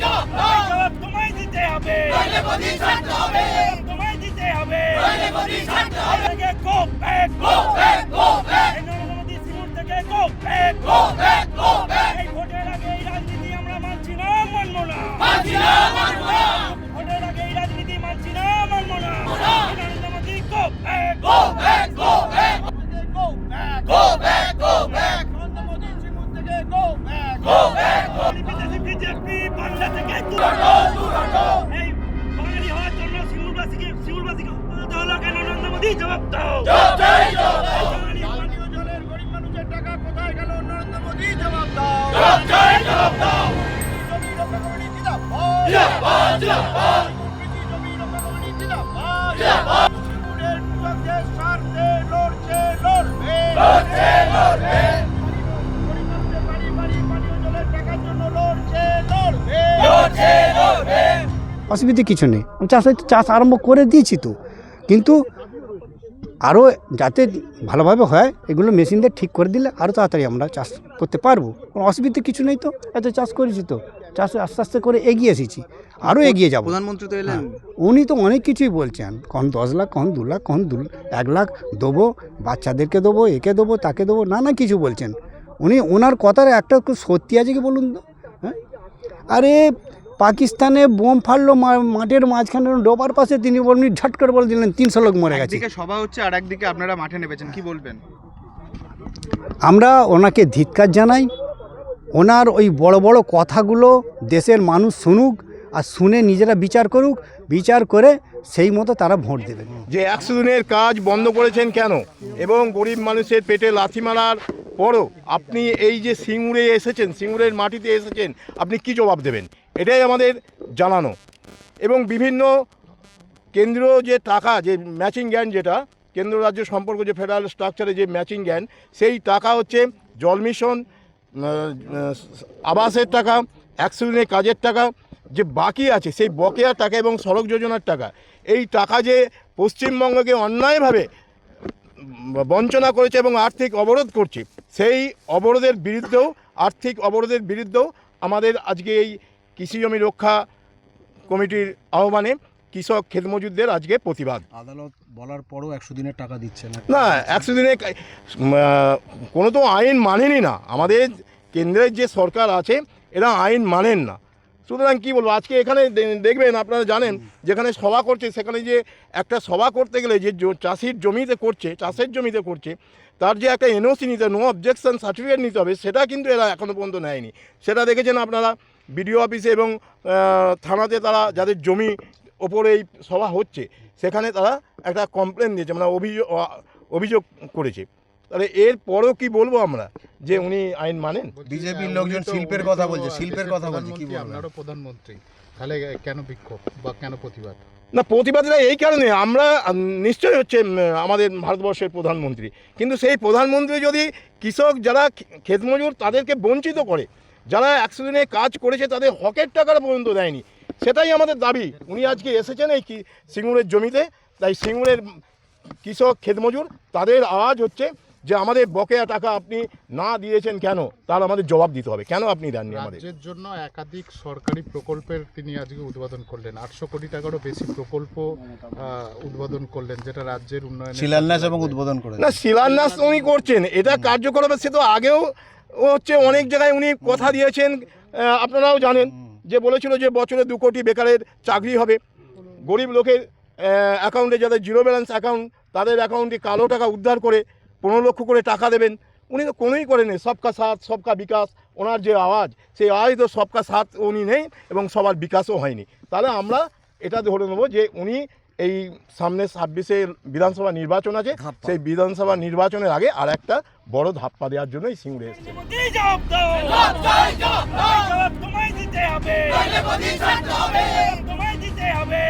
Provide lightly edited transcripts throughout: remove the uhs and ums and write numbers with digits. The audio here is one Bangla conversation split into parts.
জবাব তোমায় দিতে হবে, তোমায় দিতে হবে। Go back, go back, go back. Narendra Modi Singur থেকে go back, go back, go back. এই ভোটের আগে এই রাজনীতি আমরা মানছি না, মানবো না। ভোটের আগে এই রাজনীতি মানছি না, মানবো না। Narendra Modi go back, go back, go back, go back, go back, go back. Narendra Modi Singur থেকে go back, go back. BJP Bangla থেকে দূর হটো। এই বাঙালি হওয়ার জন্য সিঙ্গুরবাসীকে উপহার হলো কেন? নরেন্দ্র মোদী জবাব দাও। পানীয় জলের গরিব মানুষের টাকা কোথায় গেল? নরেন্দ্র মোদী জবাব দাও। জমি রক্ষা কমিটি জিন্দাবাদ। জমি রক্ষা কমিটি জিন্দাবাদ। সিঙ্গুরের কৃষকদের স্বার্থে লড়ছে, লড়বে। গরিব মানুষের বাড়ি পানীয় জলের টাকার জন্য লড়ছে, লড়বে। অসুবিধে কিছু নেই, চাষ আরম্ভ করে দিয়েছি তো, কিন্তু আরও যাতে ভালোভাবে হয় এগুলো মেশিন দিয়ে ঠিক করে দিলে আরও তাড়াতাড়ি আমরা চাষ করতে পারবো। কোনো অসুবিধে কিছু নেই তো, এত চাষ করেছি তো, চাষ আস্তে আস্তে করে এগিয়ে এসেছি, আরও এগিয়ে যাব। প্রধানমন্ত্রী তো এলেন, উনি তো অনেক কিছুই বলছেন, কখন 10 লাখ, কখন 2 লাখ, কখন 1 লাখ দেবো, বাচ্চাদেরকে দেবো, একে দেবো, তাকে দেবো, নানা কিছু বলছেন। ওনার কথার একটা সত্যি আছে কি বলুন তো? হ্যাঁ, আরে পাকিস্তানে বোম ফাড়লো মাঠের মাঝখানে ডোবার পাশে, তিনি বলেন ঝট করে বলে দিলেন 300 লোক মরে গেছে। একদিকে সভা হচ্ছে আর একদিকে আপনারা মাঠে নেমেছেন, কি বলবেন? আমরা ওনাকে ধিক্কার জানাই। ওনার ওই বড় বড় কথাগুলো দেশের মানুষ শুনুক, আর শুনে নিজেরা বিচার করুক, বিচার করে সেই মতো তারা ভোট দেবে। যে 100 দিনের কাজ বন্ধ করেছেন কেন, এবং গরিব মানুষের পেটে লাথি মারার পরও আপনি এই যে সিঙ্গুরে এসেছেন, সিঙ্গুরের মাটিতে এসেছেন, আপনি কি জবাব দেবেন? এটাই আমাদের জানানো। এবং বিভিন্ন কেন্দ্রীয় যে টাকা, যে ম্যাচিং জ্ঞান, যেটা কেন্দ্র রাজ্য সম্পর্ক, যে ফেডারেল স্ট্রাকচারে যে ম্যাচিং জ্ঞান, সেই টাকা হচ্ছে জল মিশন, আবাসের টাকা, 100 দিনের কাজের টাকা যে বাকি আছে, সেই বকেয়া টাকা এবং সড়ক যোজনার টাকা, এই টাকা যে পশ্চিমবঙ্গকে অন্যায়ভাবে বঞ্চনা করেছে এবং আর্থিক অবরোধ করছে, সেই অবরোধের বিরুদ্ধেও, আর্থিক অবরোধের বিরুদ্ধেও আমাদের আজকে এই কৃষি জমি রক্ষা কমিটির আহ্বানে কৃষক ক্ষেতমজুরদের আজকে প্রতিবাদ। আদালত বলার পরও 100 দিনের টাকা দিচ্ছে না, 100 দিনে কোনো তো আইন মানেনি না। আমাদের কেন্দ্রের যে সরকার আছে এরা আইন মানেন না। সুতরাং কী বলবো, আজকে এখানে দেখবেন, আপনারা জানেন, যেখানে সভা করছে, সেখানে যে একটা সভা করতে গেলে যে চাষির জমিতে করছে, চাষের জমিতে করছে, তার যে একটা এনওসি নিতে, নো অবজেকশন সার্টিফিকেট নিতে হবে, সেটা কিন্তু এরা এখনও পর্যন্ত নেয়নি। সেটা দেখেছেন আপনারা বিডিও অফিসে এবং থানাতে, তারা যাদের জমি ওপরে এই সভা হচ্ছে সেখানে তারা একটা কমপ্লেন দিয়েছে, মানে অভিযোগ করেছে। তাহলে এর পরেও কি বলবো আমরা যে উনি আইন মানেন? বিজেপির লোকজন শিল্পের কথা বলছে, শিল্পের কথা বলছে, কি বলবো? আপনারও প্রধানমন্ত্রী, তাহলে কেন বিক্ষোভ বা কেন প্রতিবাদ? না, প্রতিবাদটা এই কারণে, আমরা নিশ্চয়ই হচ্ছে আমাদের ভারতবর্ষের প্রধানমন্ত্রী, কিন্তু সেই প্রধানমন্ত্রী যদি কৃষক যারা ক্ষেতমজুর তাদেরকে বঞ্চিত করে, যারা 100 দিনে কাজ করেছে তাদের হকের টাকাটা পর্যন্ত দেয়নি, সেটাই আমাদের দাবি। উনি আজকে এসেছেন এই সিঙ্গুরের জমিতে, তাই সিঙ্গুরের কৃষক ক্ষেতমজুর তাদের আওয়াজ হচ্ছে যে আমাদের বকেয়া টাকা আপনি না দিয়েছেন কেন, তার আমাদের জবাব দিতে হবে। কেন আপনি দেননি? আমাদের রাজ্যের জন্য একাধিক সরকারি প্রকল্পের তিনি আজকে উদ্বোধন করলেন, 800 কোটি টাকারও বেশি প্রকল্প উদ্বোধন করলেন, যেটা রাজ্যের উন্নয়ন, শিলান্যাস এবং উদ্বোধন করে। না, শিলান্যাস উনি করছেন, এটা কার্যকর হবে। সে তো আগেও হচ্ছে অনেক জায়গায় উনি কথা দিয়েছেন, আপনারাও জানেন, যে বলেছিল যে বছরে 2 কোটি বেকারের চাকরি হবে, গরিব লোকের অ্যাকাউন্টে, যাদের জিরো ব্যালেন্স অ্যাকাউন্ট, তাদের অ্যাকাউন্টে কালো টাকা উদ্ধার করে 15 লক্ষ করে টাকা দেবেন। উনি তো কোনোই করেনি। সবকা সাথ সবকা বিকাশ ওনার যে আওয়াজ, সেই আওয়াজ তো সবকা সাথ উনি নেই এবং সবার বিকাশও হয়নি। তাহলে আমরা এটা ধরে নেব যে উনি এই সামনে 26-এ বিধানসভা নির্বাচন আছে, সেই বিধানসভা নির্বাচনের আগে আর একটা বড় ধাপ্পা দেওয়ার জন্য এই সিঙ্গুরে এসেছে। তোমায় দিতে হবে, তোমায় দিতে হবে।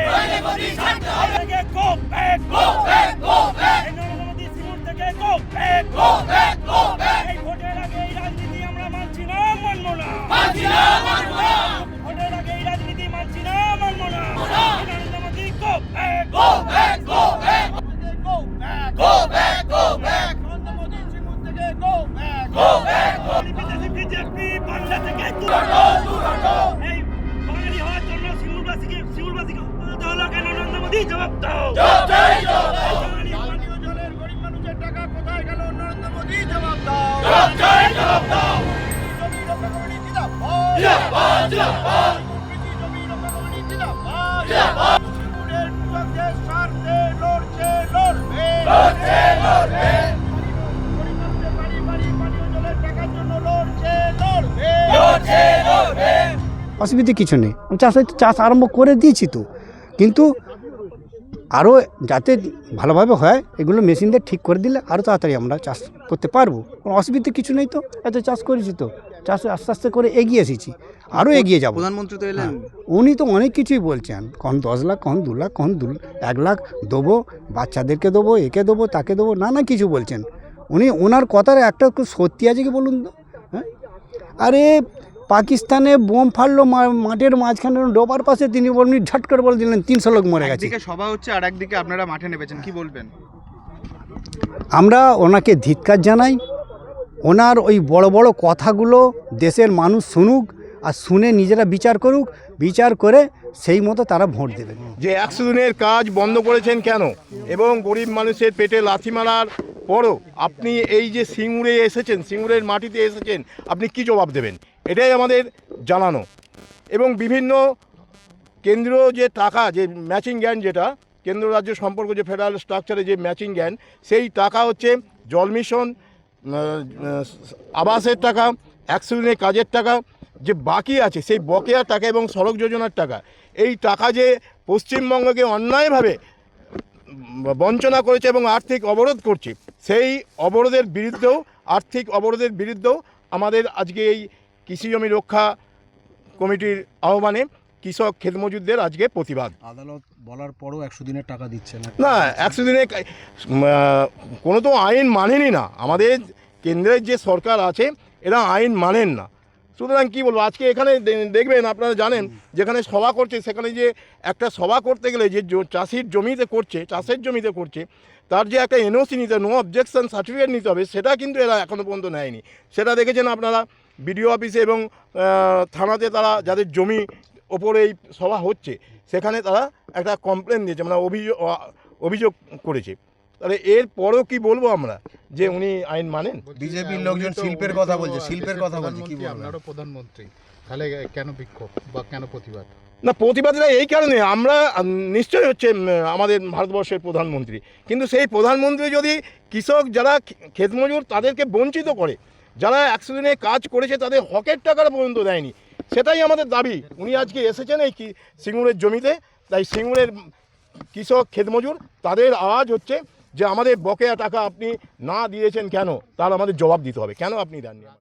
Go back, go back, go back. Narendra Modi Singur থেকে go back, go back, go back. এই ভোটের আগে এই রাজনীতি আমরা মানছি না, মানবো না। ভোটের আগে এই রাজনীতি মানছি না, মানবো না। Narendra Modi go back, go back, go back. Go back, go back, go back. Narendra Modi Singur থেকে go back, go back. BJP Bangla থেকে দূর হটো। কেন নরেন্দ্র মোদী জবাব দাও পানীয় জলের গরিব মানুষের টাকা কোথায় গেল নরেন্দ্র মোদী জবাব দাও জমি রক্ষা কমিটি জিন্দাবাদ জমি রক্ষা কমিটি জিন্দাবাদ সিঙ্গুরের কৃষকদের স্বার্থে লড়ছে লড়বে গরিব মানুষের বাড়ি বাড়ি পানীয় জলের টাকার জন্য লড়ছে লড়বে অসুবিধে কিছু নেই চাষ আরম্ভ করে দিয়েছি তো, কিন্তু আরও যাতে ভালোভাবে হয় এগুলো মেশিন দিয়ে ঠিক করে দিলে আরও তাড়াতাড়ি আমরা চাষ করতে পারবো। কোনো অসুবিধে কিছু নেই তো, এত চাষ করেছি তো, চাষ আস্তে আস্তে করে এগিয়ে এসেছি, আরও এগিয়ে যাব। প্রধানমন্ত্রী তো এলেন। উনি তো অনেক কিছুই বলছেন, কখন 10 লাখ, কখন 2 লাখ, কখন 1 লাখ দেবো, বাচ্চাদেরকে দেবো, একে দেবো, তাকে দেবো, নানা কিছু বলছেন। ওনার কথার একটা সত্যি আছে কি বলুন তো? হ্যাঁ, আরে পাকিস্তানে বোম ফাটলো মাঠের মাঝখানে ডোবার পাশে, তিনি বলেন ঝট করে বলে দিলেন 300 লোক মরে গেছে। একদিকে সভা হচ্ছে আর একদিকে আপনারা মাঠে নেমেছেন, কি বলবেন? আমরা ওনাকে ধিক্কার জানাই। ওনার ওই বড় বড় কথাগুলো দেশের মানুষ শুনুক, আর শুনে নিজেরা বিচার করুক, বিচার করে সেই মতো তারা ভোট দেবে। যে 100 দিনের কাজ বন্ধ করেছেন কেন, এবং গরিব মানুষের পেটে লাথি মারার পরও আপনি এই যে সিঙ্গুরে এসেছেন, সিঙ্গুরের মাটিতে এসেছেন, আপনি কি জবাব দেবেন? এটাই আমাদের জানানো। এবং বিভিন্ন কেন্দ্রীয় যে টাকা, যে ম্যাচিং জ্ঞান, যেটা কেন্দ্র রাজ্য সম্পর্ক, যে ফেডারেল স্ট্রাকচারে যে ম্যাচিং জ্ঞান, সেই টাকা হচ্ছে জল মিশন, আবাসের টাকা, 100 দিনের কাজের টাকা, যে বাকি আছে সেই বকেয়া টাকা এবং সড়ক যোজনার টাকা। এই টাকা যে পশ্চিমবঙ্গকে অন্যায়ভাবে বঞ্চনা করেছে এবং আর্থিক অবরোধ করছে, সেই অবরোধের বিরুদ্ধেও, আর্থিক অবরোধের বিরুদ্ধেও আমাদের আজকে এই কৃষি জমি রক্ষা কমিটির আহ্বানে কৃষক ক্ষেতমজুরদের আজকে প্রতিবাদ। আদালত বলার পরও 100 দিনের টাকা দিচ্ছে না, 100 দিনে কোনো তো আইন মানেনি না। আমাদের কেন্দ্রের যে সরকার আছে এরা আইন মানেন না। সুতরাং কী বলবো, আজকে এখানে দেখবেন, আপনারা জানেন, যেখানে সভা করছে, সেখানে যে একটা সভা করতে গেলে যে চাষির জমিতে করছে, চাষের জমিতে করছে, তার যে একটা এনওসি নিতে, নো অবজেকশন সার্টিফিকেট নিতে হবে, সেটা কিন্তু এরা এখনও পর্যন্ত নেয়নি। সেটা দেখেছেন আপনারা বিডিও অফিসে এবং থানাতে, তারা যাদের জমি ওপরে এই সভা হচ্ছে সেখানে তারা একটা কমপ্লেন দিয়েছে, মানে অভিযোগ করেছে। তাহলে এর পরেও কি বলবো আমরা, যে উনি আইন মানেন? বিজেপির লোকজন শিল্পের কথা বলছে, শিল্পের কথা বলছে, কি বলবো? আপনারও প্রধানমন্ত্রী, তাহলে কেন বিক্ষোভ বা কেন প্রতিবাদ? না, প্রতিবাদটা এই কারণে, আমরা নিশ্চয়ই হচ্ছে আমাদের ভারতবর্ষের প্রধানমন্ত্রী, কিন্তু সেই প্রধানমন্ত্রী যদি কৃষক যারা ক্ষেতমজুর তাদেরকে বঞ্চিত করে, যারা 100 দিনে কাজ করেছে তাদের হকের টাকাটা পর্যন্ত দেয়নি, সেটাই আমাদের দাবি। উনি আজকে এসেছেন এই সিঙ্গুরের জমিতে, তাই সিঙ্গুরের কৃষক ক্ষেতমজুর তাদের আওয়াজ হচ্ছে যে আমাদের বকেয়া টাকা আপনি না দিয়েছেন কেন, তার আমাদের জবাব দিতে হবে, কেন আপনি দেননি।